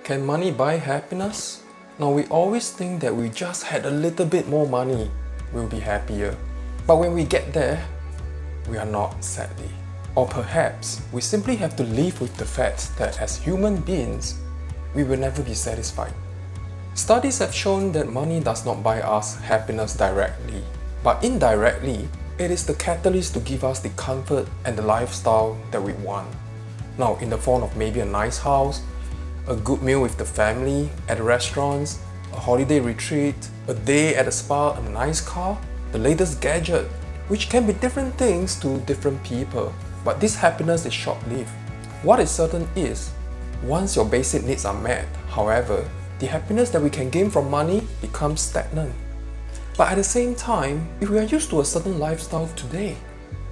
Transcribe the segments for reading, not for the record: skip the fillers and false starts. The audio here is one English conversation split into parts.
Can money buy happiness? Now we always think that we just had a little bit more money, we'll be happier. But when we get there, we are not, sadly. Or perhaps we simply have to live with the fact that as human beings, we will never be satisfied. Studies have shown that money does not buy us happiness directly, but indirectly, it is the catalyst to give us the comfort and the lifestyle that we want. Now, in the form of maybe a nice house, a good meal with the family, at restaurants, a holiday retreat, a day at a spa, a nice car, the latest gadget, which can be different things to different people. But this happiness is short-lived. What is certain is, once your basic needs are met, however, the happiness that we can gain from money becomes stagnant. But at the same time, if we are used to a certain lifestyle today,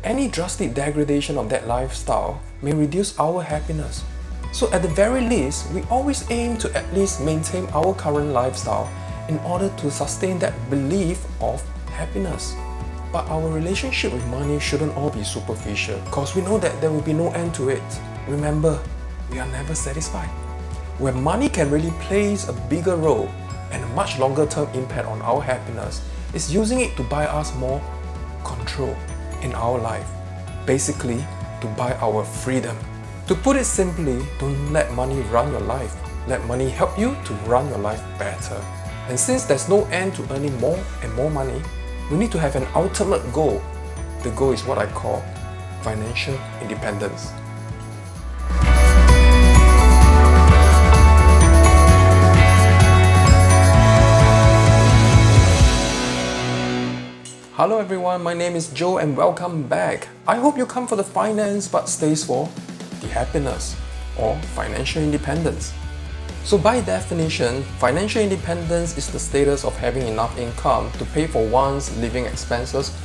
any drastic degradation of that lifestyle may reduce our happiness. So at the very least, we always aim to at least maintain our current lifestyle in order to sustain that belief of happiness. But our relationship with money shouldn't all be superficial, because we know that there will be no end to it. Remember, we are never satisfied. Where money can really play a bigger role and a much longer term impact on our happiness is using it to buy us more control in our life. Basically, to buy our freedom. To put it simply, don't let money run your life. Let money help you to run your life better. And since there's no end to earning more and more money, we need to have an ultimate goal. The goal is what I call financial independence. Hello everyone, my name is Joe and welcome back. I hope you come for the finance but stays for the happiness or financial independence. So by definition, financial independence is the status of having enough income to pay for one's living expenses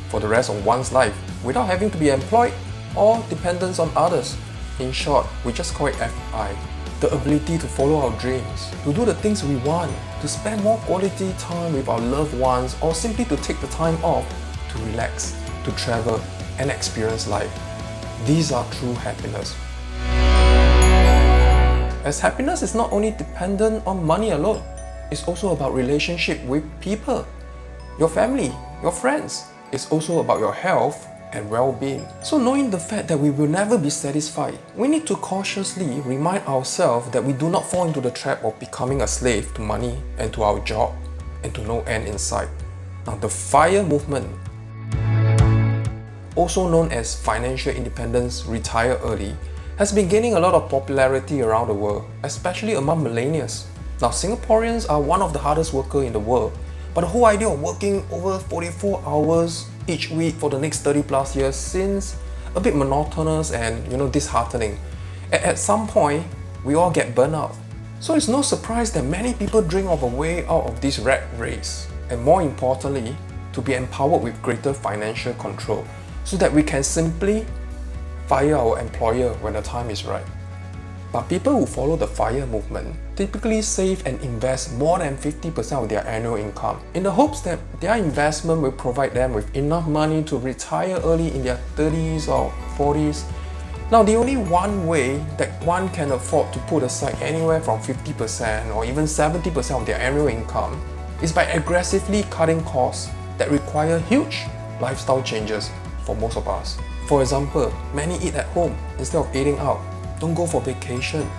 for the rest of one's life without having to be employed or dependence on others. In short, we just call it F.I.R.E. The ability to follow our dreams, to do the things we want, to spend more quality time with our loved ones, or simply to take the time off to relax, to travel and experience life. These are true happiness. As happiness is not only dependent on money alone, it's also about relationship with people, your family, your friends. It's also about your health and well-being. So knowing the fact that we will never be satisfied, we need to cautiously remind ourselves that we do not fall into the trap of becoming a slave to money and to our job and to no end in sight. Now the FIRE movement, also known as Financial Independence Retire Early, has been gaining a lot of popularity around the world, especially among millennials. Now Singaporeans are one of the hardest workers in the world, but the whole idea of working over 44 hours each week for the next 30 plus years seems a bit monotonous and disheartening. At some point, we all get burnt out. So it's no surprise that many people dream of a way out of this rat race, and more importantly, to be empowered with greater financial control so that we can simply fire our employer when the time is right. But people who follow the FIRE movement typically save and invest more than 50% of their annual income in the hopes that their investment will provide them with enough money to retire early in their 30s or 40s. Now, the only one way that one can afford to put aside anywhere from 50% or even 70% of their annual income is by aggressively cutting costs that require huge lifestyle changes for most of us. For example, many eat at home instead of eating out. Don't go for vacation.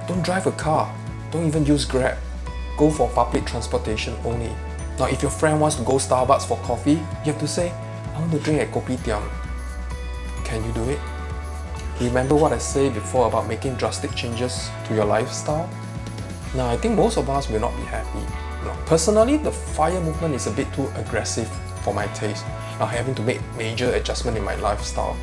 Don't drive a car. Don't even use Grab. Go for public transportation only. Now, if your friend wants to go Starbucks for coffee, you have to say, I want to drink at Kopitiam. Can you do it? Remember what I said before about making drastic changes to your lifestyle? Now, I think most of us will not be happy. Now, personally, the FIRE movement is a bit too aggressive for my taste. Now, having to make major adjustment in my lifestyle.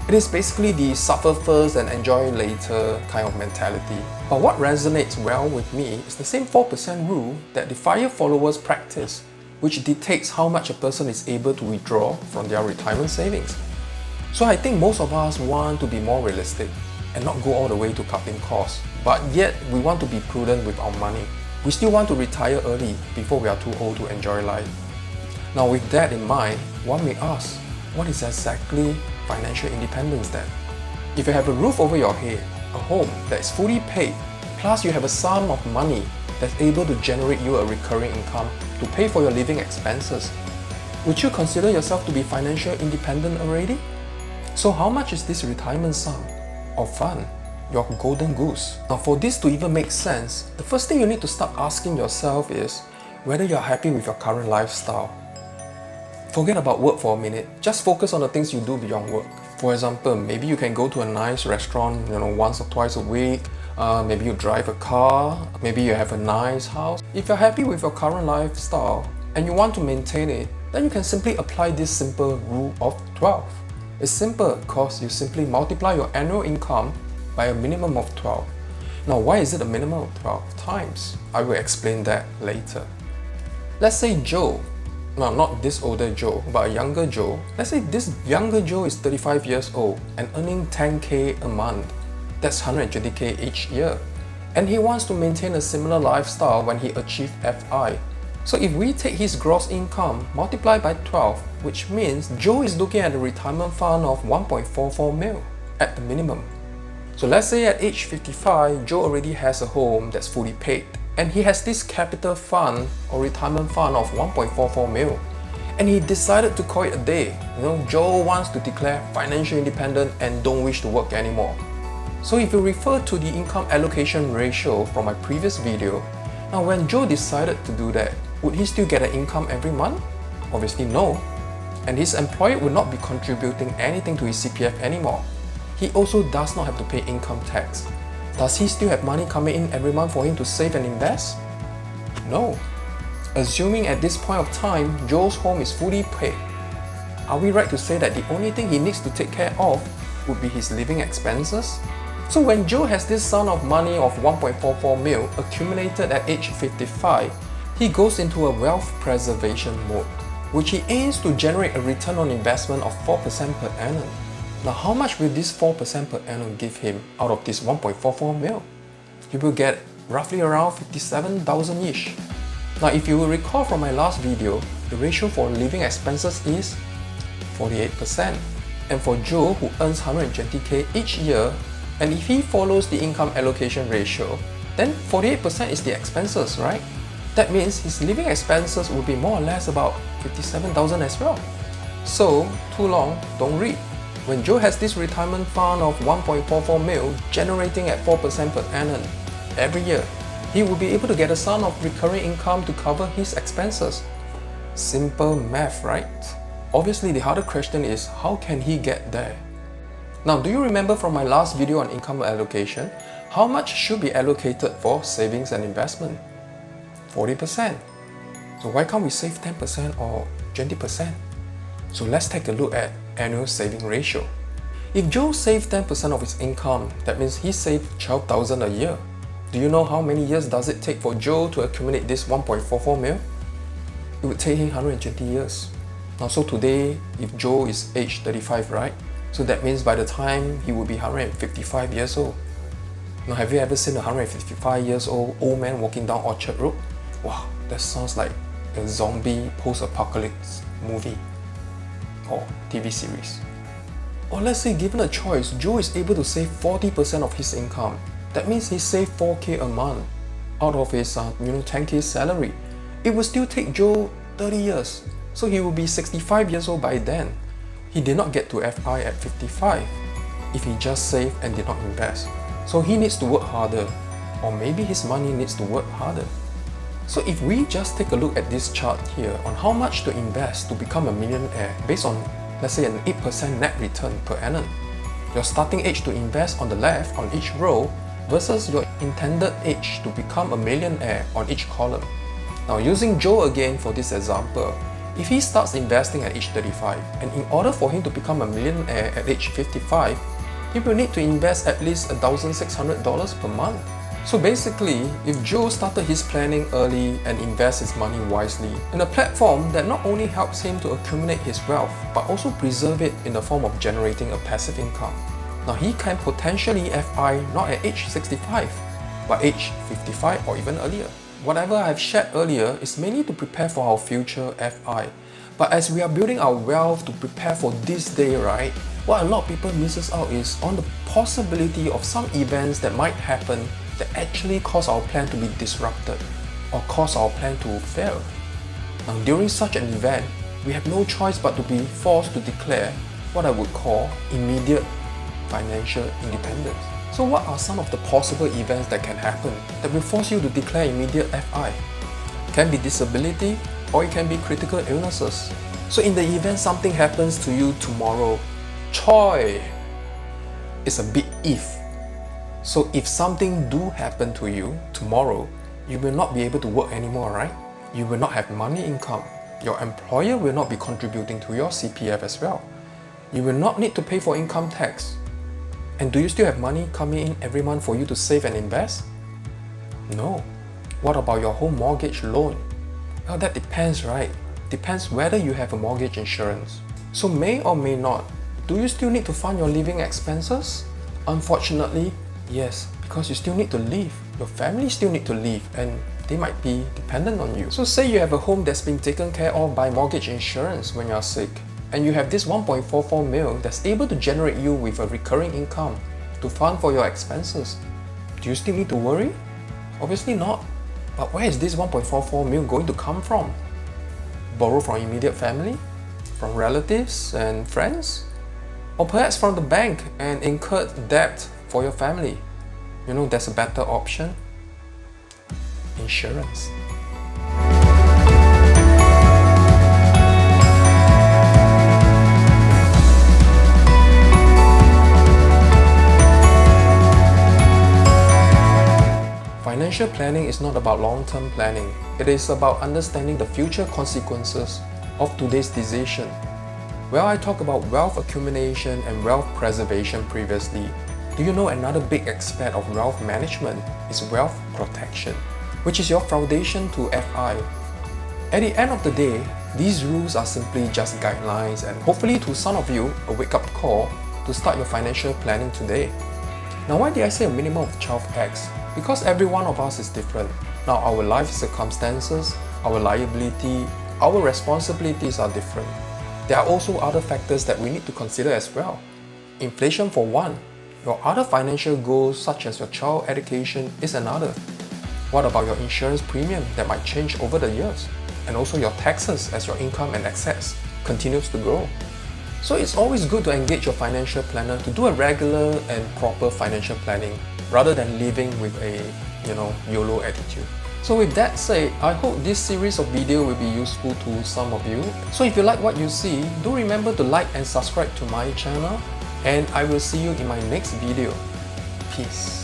It is basically the suffer first and enjoy later kind of mentality. But what resonates well with me is the same 4% rule that the FIRE followers practice, which dictates how much a person is able to withdraw from their retirement savings. So I think most of us want to be more realistic and not go all the way to cutting costs, but yet we want to be prudent with our money. We still want to retire early before we are too old to enjoy life. Now with that in mind, one may ask, what is exactly financial independence then? If you have a roof over your head, a home that is fully paid, plus you have a sum of money that's able to generate you a recurring income to pay for your living expenses, would you consider yourself to be financially independent already? So how much is this retirement sum or fund, your golden goose? Now for this to even make sense, the first thing you need to start asking yourself is whether you're happy with your current lifestyle. Forget about work for a minute, just focus on the things you do beyond work. For example, maybe you can go to a nice restaurant, once or twice a week. Maybe you drive a car, maybe you have a nice house. If you're happy with your current lifestyle and you want to maintain it, then you can simply apply this simple rule of 12. It's simple because you simply multiply your annual income by a minimum of 12. Now why is it a minimum of 12 times? I will explain that later. Let's say Joe, no, not this older Joe, but a younger Joe. Let's say this younger Joe is 35 years old and earning 10k a month. That's 120k each year. And he wants to maintain a similar lifestyle when he achieves F.I.R.E. So if we take his gross income, multiply by 12, which means Joe is looking at a retirement fund of 1.44 mil at the minimum. So let's say at age 55, Joe already has a home that's fully paid, and he has this capital fund or retirement fund of 1.44 mil. And he decided to call it a day. Joe wants to declare financial independent and don't wish to work anymore. So if you refer to the income allocation ratio from my previous video, now when Joe decided to do that, would he still get an income every month? Obviously no. And his employer would not be contributing anything to his CPF anymore. He also does not have to pay income tax. Does he still have money coming in every month for him to save and invest? No. Assuming at this point of time, Joe's home is fully paid, are we right to say that the only thing he needs to take care of would be his living expenses? So when Joe has this sum of money of 1.44 mil accumulated at age 55, he goes into a wealth preservation mode, which he aims to generate a return on investment of 4% per annum. Now how much will this 4% per annum give him out of this 1.44 mil? He will get roughly around 57,000-ish. Now if you will recall from my last video, the ratio for living expenses is 48%. And for Joe, who earns 120k each year, and if he follows the income allocation ratio, then 48% is the expenses, right? That means his living expenses will be more or less about 57,000 as well. So, too long, don't read. When Joe has this retirement fund of 1.44 mil generating at 4% per annum every year, he will be able to get a sum of recurring income to cover his expenses. Simple math, right? Obviously, the harder question is, how can he get there? Now, do you remember from my last video on income allocation, how much should be allocated for savings and investment? 40%. So why can't we save 10% or 20%? So let's take a look at annual saving ratio. If Joe saved 10% of his income, that means he saved 12,000 a year. Do you know how many years does it take for Joe to accumulate this 1.44 mil? It would take him 120 years. Now, so today, if Joe is age 35, right? So that means by the time he will be 155 years old. Now, have you ever seen a 155 years old man walking down Orchard Road? Wow, that sounds like a zombie post-apocalypse movie or TV series. Or let's say given a choice, Joe is able to save 40% of his income. That means he saved 4k a month out of his 10k salary. It will still take Joe 30 years. So he will be 65 years old by then. He did not get to F.I.R.E. at 55 if he just saved and did not invest. So he needs to work harder, or maybe his money needs to work harder. So if we just take a look at this chart here on how much to invest to become a millionaire based on, let's say, an 8% net return per annum. Your starting age to invest on the left on each row versus your intended age to become a millionaire on each column. Now using Joe again for this example, if he starts investing at age 35, and in order for him to become a millionaire at age 55, he will need to invest at least $1,600 per month. So basically, if Joe started his planning early and invests his money wisely in a platform that not only helps him to accumulate his wealth, but also preserve it in the form of generating a passive income, now he can potentially F.I.R.E. not at age 65, but age 55 or even earlier. Whatever I've shared earlier is mainly to prepare for our future F.I.R.E. But as we are building our wealth to prepare for this day, right, what a lot of people misses out is on the possibility of some events that might happen that actually cause our plan to be disrupted or cause our plan to fail. Now, during such an event, we have no choice but to be forced to declare what I would call immediate financial independence. So what are some of the possible events that can happen that will force you to declare immediate FI? It can be disability or it can be critical illnesses. So in the event something happens to you tomorrow, choi, it's a big if. So if something do happen to you tomorrow, you will not be able to work anymore, right? You will not have money income. Your employer will not be contributing to your CPF as well. You will not need to pay for income tax. And do you still have money coming in every month for you to save and invest? No. What about your home mortgage loan? Well, that depends, right? Depends whether you have a mortgage insurance. So may or may not, do you still need to fund your living expenses? Unfortunately, yes, because you still need to live. Your family still need to live and they might be dependent on you. So say you have a home that's been taken care of by mortgage insurance when you're sick, and you have this 1.44 mil that's able to generate you with a recurring income to fund for your expenses. Do you still need to worry? Obviously not. But where is this 1.44 mil going to come from? Borrow from immediate family? From relatives and friends? Or perhaps from the bank and incurred debt for your family? You know, there's a better option. Insurance. Financial planning is not about long-term planning. It is about understanding the future consequences of today's decision. Well, I talked about wealth accumulation and wealth preservation previously. Do you know another big aspect of wealth management is wealth protection, which is your foundation to FI. At the end of the day, these rules are simply just guidelines and hopefully to some of you, a wake-up call to start your financial planning today. Now, why did I say a minimum of 12 acts? Because every one of us is different. Now, our life circumstances, our liability, our responsibilities are different. There are also other factors that we need to consider as well. Inflation for one. Your other financial goals such as your child education is another. What about your insurance premium that might change over the years? And also your taxes as your income and assets continues to grow. So it's always good to engage your financial planner to do a regular and proper financial planning rather than living with a, YOLO attitude. So with that said, I hope this series of video will be useful to some of you. So if you like what you see, do remember to like and subscribe to my channel, and I will see you in my next video. Peace.